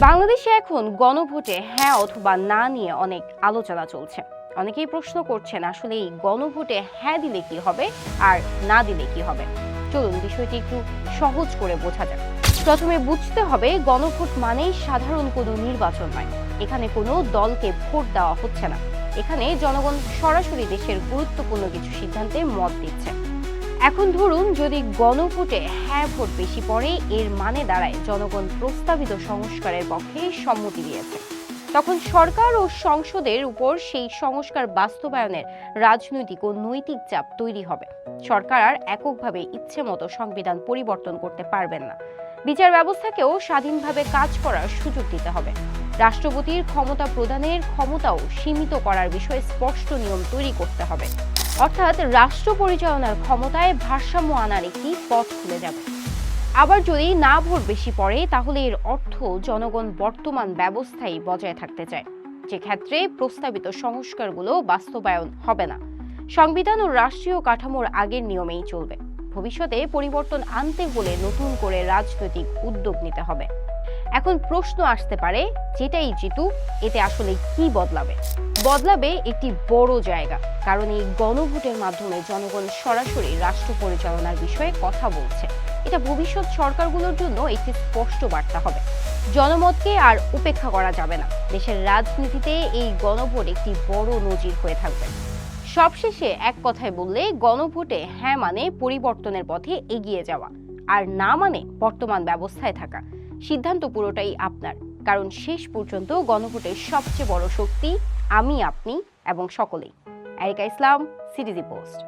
বাংলাদেশে এখন গণভোটে হ্যাঁ অথবা না নিয়ে অনেক আলোচনা চলছে। অনেকেই প্রশ্ন করছেন আসলে এই গণভোটে হ্যাঁ দিলে কি হবে আর না দিলে কি হবে। চলুন বিষয়টি একটু সহজ করে বোঝা যাক। প্রথমে বুঝতে হবে গণভোট মানেই সাধারণ কোনো নির্বাচন নয়। এখানে কোনো দলকে ভোট দেওয়া হচ্ছে না। এখানে জনগণ সরাসরি দেশের গুরুত্বপূর্ণ কিছু সিদ্ধান্তে মত দিচ্ছে। এখন ধরুন যদি গণভোটে হ্যাঁ ভোট বেশি পড়ে, এর মানে দাঁড়ায় জনগণ প্রস্তাবিত সংস্কারের পক্ষে সম্মতি দিয়েছে। তখন সরকার ও সংসদের উপর সেই সংস্কার বাস্তবায়নের রাজনৈতিক ও নৈতিক চাপ তৈরি হবে। সরকার আর এককভাবে ইচ্ছে মতো সংবিধান পরিবর্তন করতে পারবেন না। বিচার ব্যবস্থাকেও স্বাধীনভাবে কাজ করার সুযোগ দিতে হবে। রাষ্ট্রপতির ক্ষমতা প্রদানের ক্ষমতাও সীমিত করার বিষয়ে স্পষ্ট নিয়ম তৈরি করতে হবে। অর্থাৎ রাষ্ট্র পরিচালনার ক্ষমতায় ভারসাম্য আনার একটি পথ খুলে যাবে। আবার যদি না ভোট বেশি পড়ে, তাহলে এর অর্থ জনগণ বর্তমান ব্যবস্থায় বজায় থাকতে চায়, যে ক্ষেত্রে প্রস্তাবিত সংস্কারগুলো বাস্তবায়ন হবে না। সংবিধান ও রাষ্ট্রীয় কাঠামোর আগের নিয়মেই চলবে। ভবিষ্যতে পরিবর্তন আনতে হলে নতুন করে রাজনৈতিক উদ্যোগ নিতে হবে। এখন প্রশ্ন আসতে পারে, যেটাই জিতুক এতে আসলে কি বদলাবে? বদলাবে একটি বড় জায়গা, কারণ এই গণভোটের মাধ্যমে জনগণ সরাসরি রাষ্ট্র পরিচালনার বিষয়ে কথা বলছে। এটা ভবিষ্যৎ সরকারগুলোর জন্য একটি স্পষ্ট বার্তা হবে। জনমতকে আর উপেক্ষা করা যাবে না। দেশের রাজনীতিতে এই গণভোট একটি বড় নজির হয়ে থাকবে। সবশেষে এক কথায় বললে, গণভোটে হ্যাঁ মানে পরিবর্তনের পথে এগিয়ে যাওয়া, আর না মানে বর্তমান ব্যবস্থায় থাকা। সিদ্ধান্ত পুরোটাই আপনার, কারণ শেষ পর্যন্ত গণভোটের সবচেয়ে বড় শক্তি আমি, আপনি এবং সকলেই। এরিকা ইসলাম, সিটিজি পোস্ট।